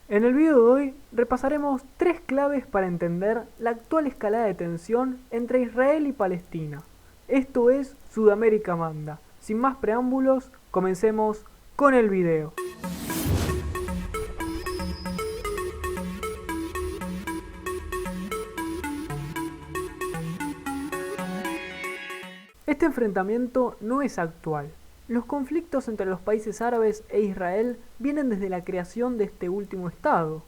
En el video de hoy repasaremos 3 claves para entender la actual escalada de tensión entre Israel y Palestina. Esto es Sudamérica Manda. Sin más preámbulos, comencemos con el video. Este enfrentamiento no es actual. Los conflictos entre los países árabes e Israel vienen desde la creación de este último estado.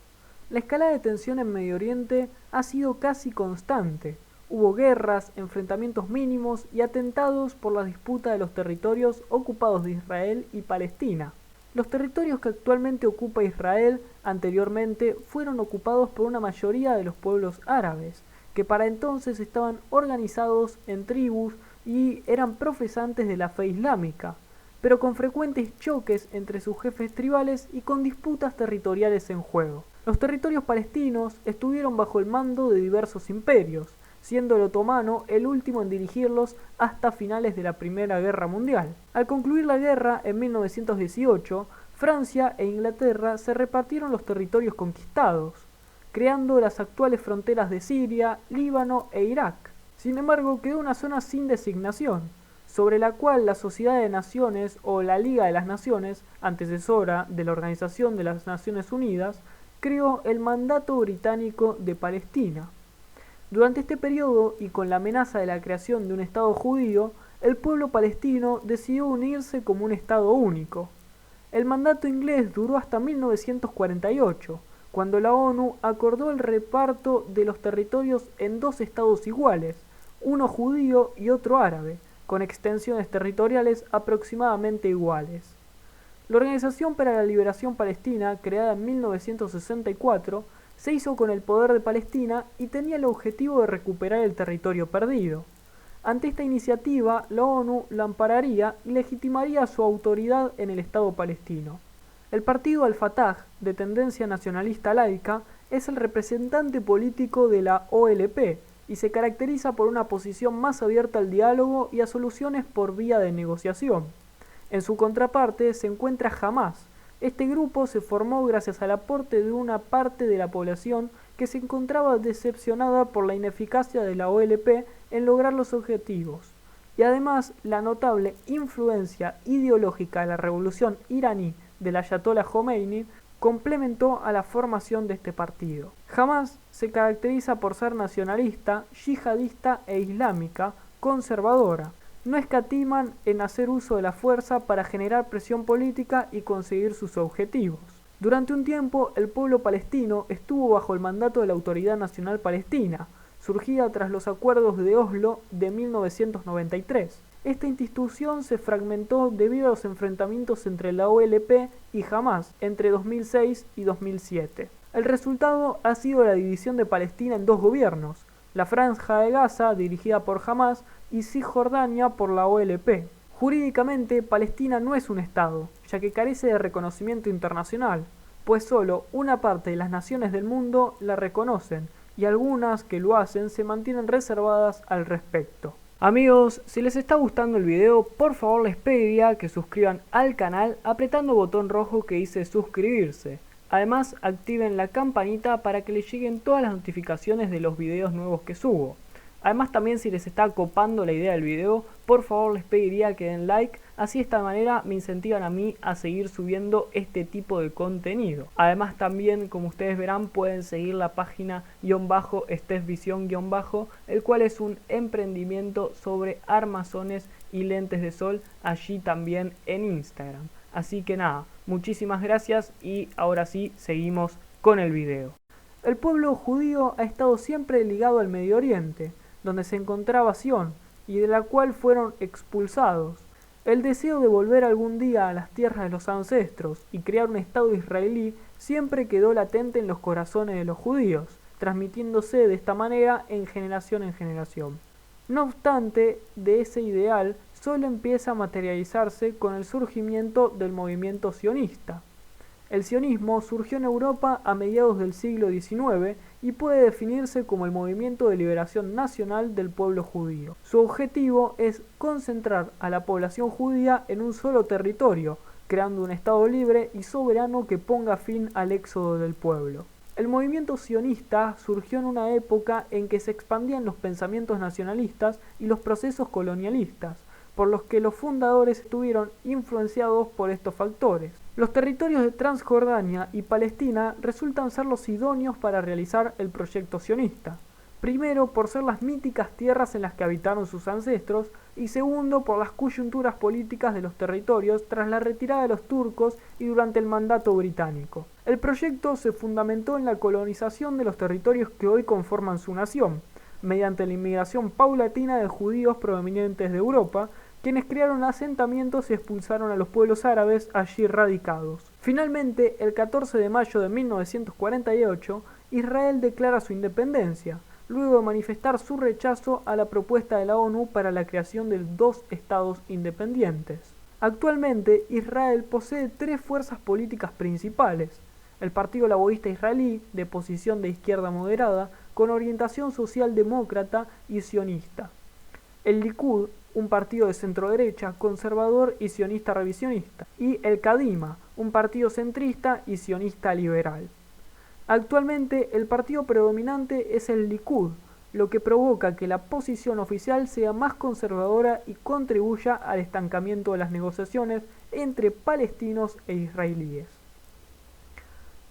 La escalada de tensión en Medio Oriente ha sido casi constante. Hubo guerras, enfrentamientos mínimos y atentados por la disputa de los territorios ocupados de Israel y Palestina. Los territorios que actualmente ocupa Israel anteriormente fueron ocupados por una mayoría de los pueblos árabes, que para entonces estaban organizados en tribus y eran profesantes de la fe islámica, pero con frecuentes choques entre sus jefes tribales y con disputas territoriales en juego. Los territorios palestinos estuvieron bajo el mando de diversos imperios, siendo el otomano el último en dirigirlos hasta finales de la Primera Guerra Mundial. Al concluir la guerra en 1918, Francia e Inglaterra se repartieron los territorios conquistados, creando las actuales fronteras de Siria, Líbano e Irak. Sin embargo, quedó una zona sin designación, sobre la cual la Sociedad de Naciones o la Liga de las Naciones, antecesora de la Organización de las Naciones Unidas, creó el Mandato Británico de Palestina. Durante este periodo, y con la amenaza de la creación de un Estado judío, el pueblo palestino decidió unirse como un Estado único. El mandato inglés duró hasta 1948, cuando la ONU acordó el reparto de los territorios en 2 estados iguales, uno judío y otro árabe, con extensiones territoriales aproximadamente iguales. La Organización para la Liberación Palestina, creada en 1964, se hizo con el poder de Palestina y tenía el objetivo de recuperar el territorio perdido. Ante esta iniciativa, la ONU la ampararía y legitimaría su autoridad en el Estado palestino. El partido Al-Fatah, de tendencia nacionalista laica, es el representante político de la OLP y se caracteriza por una posición más abierta al diálogo y a soluciones por vía de negociación. En su contraparte se encuentra Hamás. Este grupo se formó gracias al aporte de una parte de la población que se encontraba decepcionada por la ineficacia de la OLP en lograr los objetivos, y además la notable influencia ideológica de la revolución iraní del Ayatollah Khomeini complementó a la formación de este partido. Hamás se caracteriza por ser nacionalista, yihadista e islámica, conservadora. No escatiman en hacer uso de la fuerza para generar presión política y conseguir sus objetivos. Durante un tiempo, el pueblo palestino estuvo bajo el mandato de la Autoridad Nacional Palestina, surgida tras los acuerdos de Oslo de 1993. Esta institución se fragmentó debido a los enfrentamientos entre la OLP y Hamás entre 2006 y 2007. El resultado ha sido la división de Palestina en 2 gobiernos, la Franja de Gaza, dirigida por Hamás, y Cisjordania por la OLP. Jurídicamente, Palestina no es un Estado, ya que carece de reconocimiento internacional, pues solo una parte de las naciones del mundo la reconocen, y algunas que lo hacen se mantienen reservadas al respecto. Amigos, si les está gustando el video, por favor les pediría que suscriban al canal apretando el botón rojo que dice suscribirse. Además, activen la campanita para que les lleguen todas las notificaciones de los videos nuevos que subo. Además, también si les está copando la idea del video, por favor les pediría que den like, así de esta manera me incentivan a mí a seguir subiendo este tipo de contenido. Además también, como ustedes verán, pueden seguir la página _estesvisión_, el cual es un emprendimiento sobre armazones y lentes de sol, allí también en Instagram. Así que nada, muchísimas gracias y ahora sí, seguimos con el video. El pueblo judío ha estado siempre ligado al Medio Oriente, donde se encontraba Sion, y de la cual fueron expulsados. El deseo de volver algún día a las tierras de los ancestros y crear un Estado israelí siempre quedó latente en los corazones de los judíos, transmitiéndose de esta manera en generación. No obstante, de ese ideal solo empieza a materializarse con el surgimiento del movimiento sionista. El sionismo surgió en Europa a mediados del siglo XIX y puede definirse como el movimiento de liberación nacional del pueblo judío. Su objetivo es concentrar a la población judía en un solo territorio, creando un Estado libre y soberano que ponga fin al éxodo del pueblo. El movimiento sionista surgió en una época en que se expandían los pensamientos nacionalistas y los procesos colonialistas, por los que los fundadores estuvieron influenciados por estos factores. Los territorios de Transjordania y Palestina resultan ser los idóneos para realizar el proyecto sionista. Primero, por ser las míticas tierras en las que habitaron sus ancestros, y segundo, por las coyunturas políticas de los territorios tras la retirada de los turcos y durante el mandato británico. El proyecto se fundamentó en la colonización de los territorios que hoy conforman su nación, mediante la inmigración paulatina de judíos provenientes de Europa, quienes crearon asentamientos y expulsaron a los pueblos árabes allí radicados. Finalmente, el 14 de mayo de 1948, Israel declara su independencia, luego de manifestar su rechazo a la propuesta de la ONU para la creación de 2 estados independientes. Actualmente, Israel posee 3 fuerzas políticas principales: el Partido Laborista Israelí, de posición de izquierda moderada, con orientación socialdemócrata y sionista; el Likud, un partido de centro-derecha, conservador y sionista revisionista; y el Kadima, un partido centrista y sionista liberal. Actualmente, el partido predominante es el Likud, lo que provoca que la posición oficial sea más conservadora y contribuya al estancamiento de las negociaciones entre palestinos e israelíes.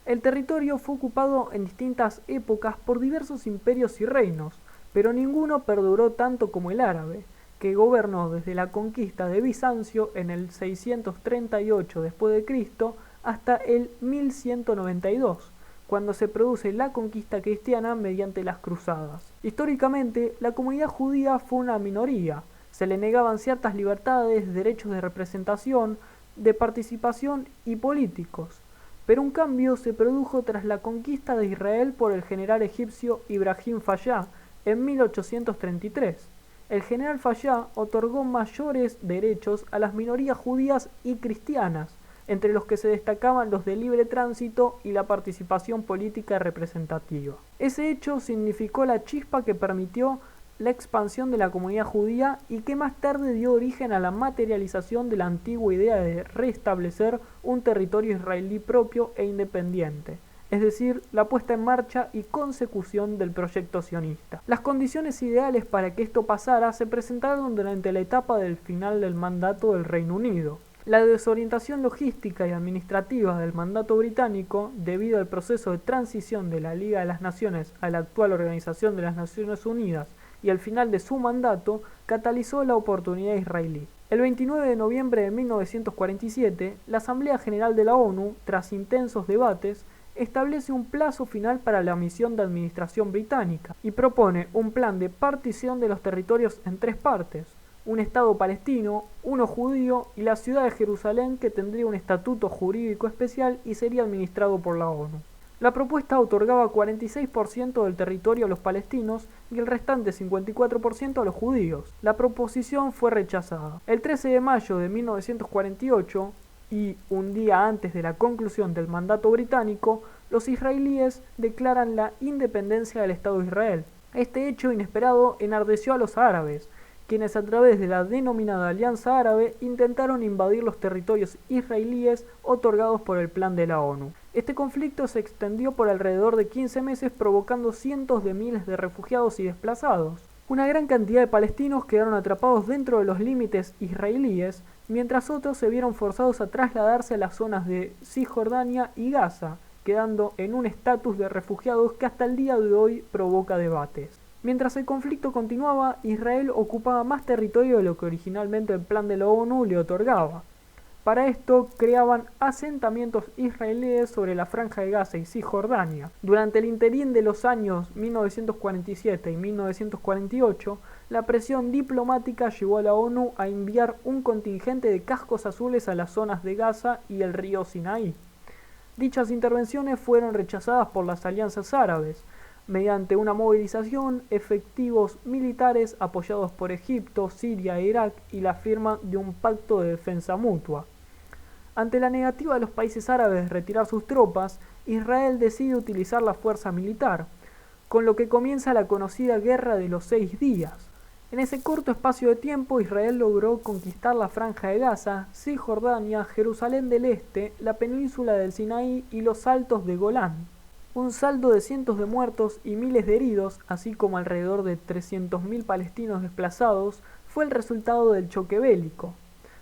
El territorio fue ocupado en distintas épocas por diversos imperios y reinos, pero ninguno perduró tanto como el árabe, que gobernó desde la conquista de Bizancio en el 638 después de Cristo hasta el 1192. Cuando se produce la conquista cristiana mediante las cruzadas. Históricamente, la comunidad judía fue una minoría. Se le negaban ciertas libertades, derechos de representación, de participación y políticos. Pero un cambio se produjo tras la conquista de Israel por el general egipcio Ibrahim Fayá en 1833. El general Fayá otorgó mayores derechos a las minorías judías y cristianas, entre los que se destacaban los de libre tránsito y la participación política representativa. Ese hecho significó la chispa que permitió la expansión de la comunidad judía y que más tarde dio origen a la materialización de la antigua idea de restablecer un territorio israelí propio e independiente, es decir, la puesta en marcha y consecución del proyecto sionista. Las condiciones ideales para que esto pasara se presentaron durante la etapa del final del mandato del Reino Unido. La desorientación logística y administrativa del mandato británico, debido al proceso de transición de la Liga de las Naciones a la actual Organización de las Naciones Unidas y al final de su mandato, catalizó la oportunidad israelí. El 29 de noviembre de 1947, la Asamblea General de la ONU, tras intensos debates, establece un plazo final para la misión de administración británica y propone un plan de partición de los territorios en 3 partes: un Estado palestino, uno judío y la ciudad de Jerusalén, que tendría un estatuto jurídico especial y sería administrado por la ONU. La propuesta otorgaba 46% del territorio a los palestinos y el restante 54% a los judíos. La proposición fue rechazada. El 13 de mayo de 1948, y un día antes de la conclusión del mandato británico, los israelíes declaran la independencia del Estado de Israel. Este hecho inesperado enardeció a los árabes, quienes a través de la denominada Alianza Árabe intentaron invadir los territorios israelíes otorgados por el plan de la ONU. Este conflicto se extendió por alrededor de 15 meses, provocando cientos de miles de refugiados y desplazados. Una gran cantidad de palestinos quedaron atrapados dentro de los límites israelíes, mientras otros se vieron forzados a trasladarse a las zonas de Cisjordania y Gaza, quedando en un estatus de refugiados que hasta el día de hoy provoca debates. Mientras el conflicto continuaba, Israel ocupaba más territorio de lo que originalmente el plan de la ONU le otorgaba. Para esto, creaban asentamientos israelíes sobre la Franja de Gaza y Cisjordania. Durante el interín de los años 1947 y 1948, la presión diplomática llevó a la ONU a enviar un contingente de cascos azules a las zonas de Gaza y el río Sinaí. Dichas intervenciones fueron rechazadas por las alianzas árabes, mediante una movilización, efectivos militares apoyados por Egipto, Siria e Irak y la firma de un pacto de defensa mutua. Ante la negativa de los países árabes de retirar sus tropas, Israel decide utilizar la fuerza militar, con lo que comienza la conocida Guerra de los 6 días. En ese corto espacio de tiempo, Israel logró conquistar la Franja de Gaza, Cisjordania, Jerusalén del Este, la península del Sinaí y los Altos de Golán. Un saldo de cientos de muertos y miles de heridos, así como alrededor de 300.000 palestinos desplazados, fue el resultado del choque bélico.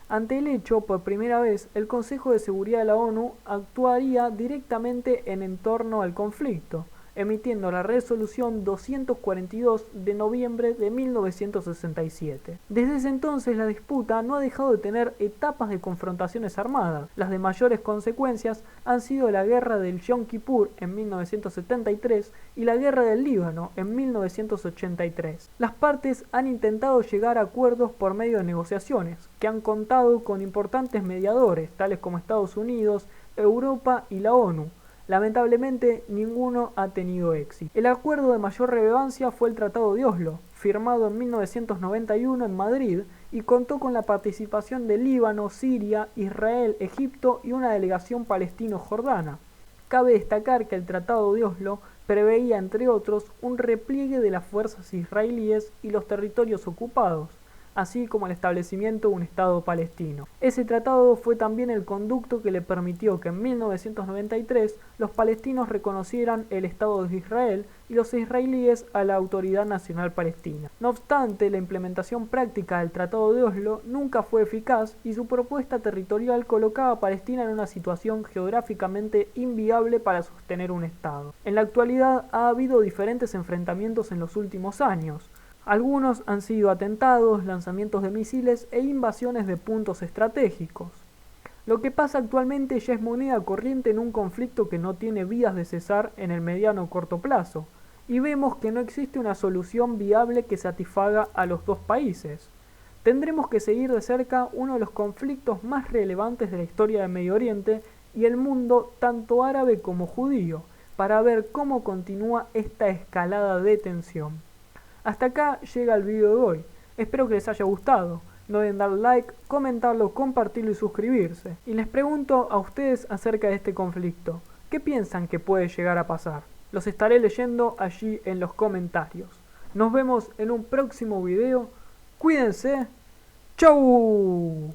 Ante el hecho, por primera vez, el Consejo de Seguridad de la ONU actuaría directamente en torno al conflicto, emitiendo la resolución 242 de noviembre de 1967. Desde ese entonces la disputa no ha dejado de tener etapas de confrontaciones armadas. Las de mayores consecuencias han sido la guerra del Yom Kippur en 1973 y la guerra del Líbano en 1983. Las partes han intentado llegar a acuerdos por medio de negociaciones, que han contado con importantes mediadores, tales como Estados Unidos, Europa y la ONU. Lamentablemente, ninguno ha tenido éxito. El acuerdo de mayor relevancia fue el Tratado de Oslo, firmado en 1991 en Madrid y contó con la participación de Líbano, Siria, Israel, Egipto y una delegación palestino-jordana. Cabe destacar que el Tratado de Oslo preveía, entre otros, un repliegue de las fuerzas israelíes y los territorios ocupados, así como el establecimiento de un Estado palestino. Ese tratado fue también el conducto que le permitió que en 1993 los palestinos reconocieran el Estado de Israel y los israelíes a la Autoridad Nacional Palestina. No obstante, la implementación práctica del Tratado de Oslo nunca fue eficaz y su propuesta territorial colocaba a Palestina en una situación geográficamente inviable para sostener un Estado. En la actualidad ha habido diferentes enfrentamientos en los últimos años. Algunos han sido atentados, lanzamientos de misiles e invasiones de puntos estratégicos. Lo que pasa actualmente ya es moneda corriente en un conflicto que no tiene vías de cesar en el mediano o corto plazo, y vemos que no existe una solución viable que satisfaga a los dos países. Tendremos que seguir de cerca uno de los conflictos más relevantes de la historia de Medio Oriente y el mundo tanto árabe como judío, para ver cómo continúa esta escalada de tensión. Hasta acá llega el video de hoy. Espero que les haya gustado. No deben dar like, comentarlo, compartirlo y suscribirse. Y les pregunto a ustedes acerca de este conflicto. ¿Qué piensan que puede llegar a pasar? Los estaré leyendo allí en los comentarios. Nos vemos en un próximo video. Cuídense. ¡Chau!